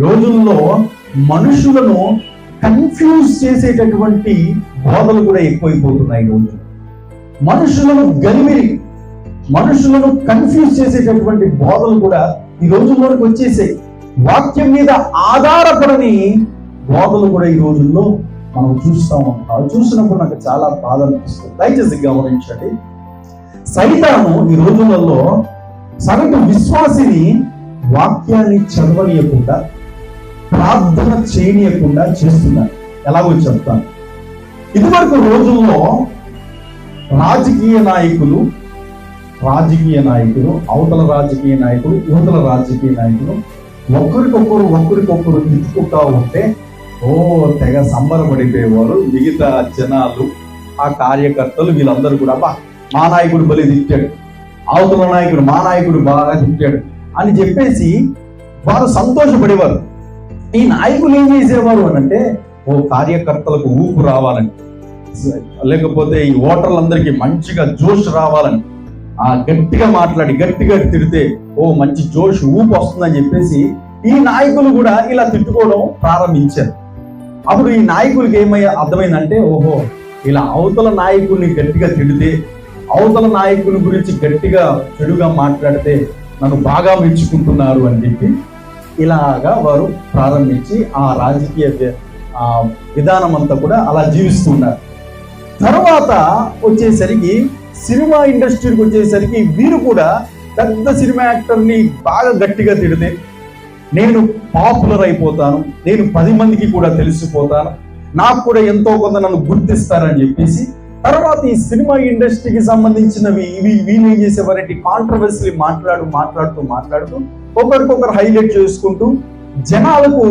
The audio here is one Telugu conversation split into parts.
రోజుల్లో మనుషులను కన్ఫ్యూజ్ చేసేటటువంటి బోధలు కూడా ఎక్కువైపోతున్నాయి. రోజు మనుషులను గలిమిరి, మనుషులను కన్ఫ్యూజ్ చేసేటటువంటి బోధలు కూడా ఈ రోజుల్లోకి వచ్చేసాయి. వాక్యం మీద ఆధారపడని బోధలు కూడా ఈ రోజుల్లో మనం చూస్తూ ఉంటాం. చూసినప్పుడు నాకు చాలా బాధ అనిపిస్తుంది. దయచేసి గమనించండి, సైతాను ఈ రోజులలో సగటు విశ్వాసిని వాక్యాన్ని చదవనీయకుండా, ప్రార్థన చేయనీయకుండా చేస్తున్నారు. ఎలాగో చెప్తాను. ఇదివరకు రోజుల్లో రాజకీయ నాయకులు, అవతల రాజకీయ నాయకులు, యువతల రాజకీయ నాయకులు ఒకరికొకరు తిట్టుకుంటా ఉంటే తెగ సంబరపడిపోయేవారు. మిగతా జనాలు, ఆ కార్యకర్తలు వీళ్ళందరూ కూడా మా నాయకుడు బలి తిట్టాడు, అవతల నాయకుడు మా నాయకుడు బాగా తిట్టాడు అని చెప్పేసి వారు సంతోషపడేవారు. ఈ నాయకులు ఏం చేసేవారు అని అంటే, కార్యకర్తలకు ఊపు రావాలని, లేకపోతే ఈ ఓటర్లందరికీ మంచిగా జోష్ రావాలని గట్టిగా మాట్లాడి గట్టిగా తిడితే మంచి జోష్ ఊపు వస్తుందని చెప్పేసి ఈ నాయకులు కూడా ఇలా తిట్టుకోవడం ప్రారంభించారు. అప్పుడు ఈ నాయకులకి అర్థమైందంటే, ఇలా అవతల నాయకుల్ని గట్టిగా తిడితే, అవతల నాయకుల గురించి గట్టిగా చెడుగా మాట్లాడితే నన్ను బాగా మెచ్చుకుంటున్నారు అని చెప్పి ఇలాగా వారు ప్రారంభించి ఆ రాజకీయ విధానం అంతా కూడా అలా జీవిస్తున్నారు. తర్వాత వచ్చేసరికి సినిమా ఇండస్ట్రీకి వచ్చేసరికి వీరు కూడా పెద్ద సినిమా యాక్టర్ని బాగా గట్టిగా తిడితే నేను పాపులర్ అయిపోతాను, నేను 10 మందికి కూడా తెలిసిపోతాను, నాకు కూడా ఎంతో కొంత నన్ను గుర్తిస్తారని చెప్పేసి తర్వాత ఈ సినిమా ఇండస్ట్రీకి సంబంధించినవి వీళ్ళు ఏం చేసేవారంటే కాంట్రవర్సీ మాట్లాడుతూ ఒకరికొకరు హైలైట్ చేసుకుంటూ జనాలకు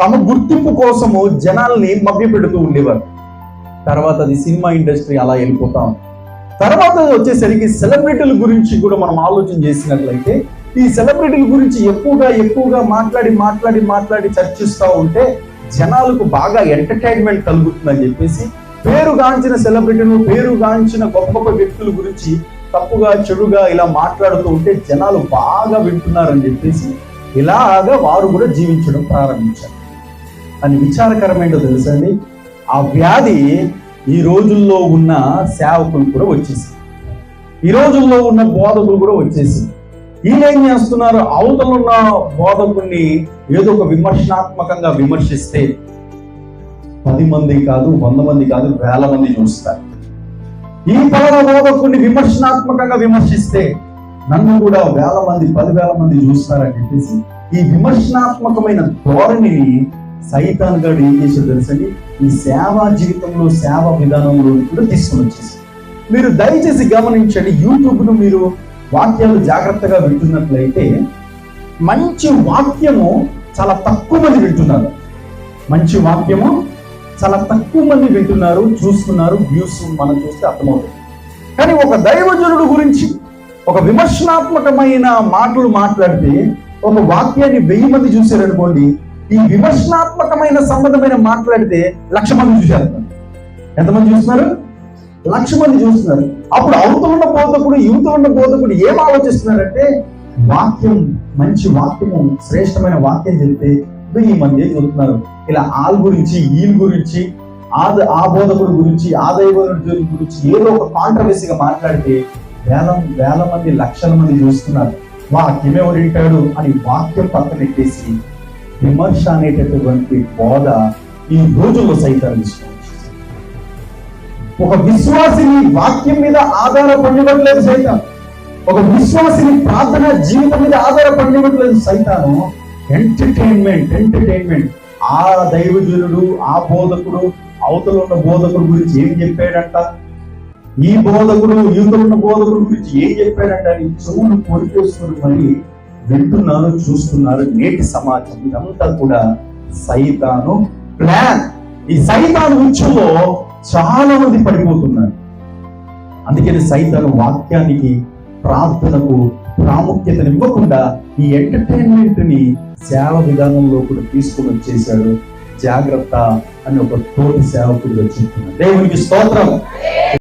తమ గుర్తింపు కోసము జనాల్ని మభ్యపెడుతూ ఉండేవారు. తర్వాత అది సినిమా ఇండస్ట్రీ అలా వెళ్ళిపోతాం. తర్వాత వచ్చేసరికి సెలబ్రిటీల గురించి కూడా మనం ఆలోచన చేసినట్లయితే ఈ సెలబ్రిటీల గురించి ఎక్కువగా మాట్లాడి చర్చిస్తూ ఉంటే జనాలకు బాగా ఎంటర్టైన్మెంట్ కలుగుతుందని చెప్పేసి పేరుగాంచిన సెలబ్రిటీలు, పేరుగాంచిన గొప్ప వ్యక్తుల గురించి తప్పుగా చెడుగా ఇలా మాట్లాడుతూ ఉంటే జనాలు బాగా వింటున్నారని చెప్పేసి ఇలాగా వారు కూడా జీవించడం ప్రారంభించారు. అని విచారకరమేంటో తెలుసండి, ఆ వ్యాధి ఈ రోజుల్లో ఉన్న సేవకులు కూడా వచ్చేసి, ఈ రోజుల్లో ఉన్న బోధకులు కూడా వచ్చేసి వీళ్ళేం చేస్తున్నారు, అవతల ఉన్న బోధకుడిని ఏదో ఒక విమర్శనాత్మకంగా విమర్శిస్తే 10 మంది కాదు, 100 మంది కాదు, 1000 మంది చూస్తారు. ఈ పలానా బోధకుడిని విమర్శనాత్మకంగా విమర్శిస్తే నన్ను కూడా 1000 మంది 10,000 మంది చూస్తారని చెప్పేసి ఈ విమర్శనాత్మకమైన ధోరణిని సైతాన్ గారు ఏం చేసాడు తెలుసండి, ఈ సేవా జీవితంలో, సేవా విధానంలో కూడా తీసుకుని వచ్చేసి. మీరు దయచేసి గమనించండి, యూట్యూబ్ను మీరు వాక్యాలు జాగ్రత్తగా వింటున్నట్లయితే మంచి వాక్యము చాలా తక్కువ మంది వింటున్నారు. మంచి వాక్యము చాలా తక్కువ మంది వింటున్నారు, చూస్తున్నారు. వ్యూస్ మనం చూస్తే అర్థమవుతుంది. కానీ ఒక దైవజనుడు గురించి ఒక విమర్శనాత్మకమైన మాటలు మాట్లాడితే ఒక వాక్యాన్ని 1000 మంది చూశారనుకోండి, ఈ విమర్శనాత్మకమైన సంబంధమైన మాట్లాడితే 1,00,000 మంది చూశారు. ఎంతమంది చూస్తున్నారు? 1,00,000 మంది చూస్తున్నారు. అప్పుడు అవతల ఉన్న బోధకుడు, యువతలో ఉన్న బోధకుడు ఏం ఆలోచిస్తున్నారంటే, వాక్యం, మంచి వాక్యము, శ్రేష్టమైన వాక్యం చెప్తే 1000 మంది చూస్తున్నారు. ఇలా వాళ్ళ గురించి, వీళ్ళ గురించి, ఆ బోధకుడు గురించి, ఆ దైవజనుడి గురించి ఏదో ఒక కాంట్రవర్సీగా మాట్లాడితే వేల మంది, 1,00,000 మంది చూస్తున్నారు. వాక్యం ఎవరు వింటాడు అని వాక్యం పక్కన పెట్టేసి విమర్శ అనేటటువంటి బోధ ఈ రోజుల్లో సైతాన్ని తీసుకొచ్చేసి ఒక విశ్వాసిని వాక్యం మీద ఆధారపడినట్లేదు సైతాన్, ఒక విశ్వాసిని ప్రార్థన జీవితం మీద ఆధారపడినట్లేదు సైతాను. ఎంటర్టైన్మెంట్ ఆ దైవజనుడు, ఆ బోధకుడు, అవతల ఉన్న బోధకుడు గురించి ఏం చెప్పాడంట, ఈ బోధకుడు యువతలు ఉన్న బోధకుడు గురించి ఏం చెప్పాడంట అని చెవులు పొడికేసుకుని మరి వింటున్నారు, చూస్తున్నారు. నేటి సమాజం ఇదంతా కూడా సైతాను ప్లాన్. ఈ సైతాను ఉచ్చులో చాలా మంది పడిపోతున్నారు. అందుకని సైతాను వాక్యానికి, ప్రార్థనకు ప్రాముఖ్యతను ఇవ్వకుండా ఈ ఎంటర్టైన్మెంట్ ని సేవ విధానంలో కూడా తీసుకుని వచ్చేసాడు. జాగ్రత్త అని ఒక తోటి సేవకుడిగా చెప్తున్నాడు. దేవునికి స్తోత్రం.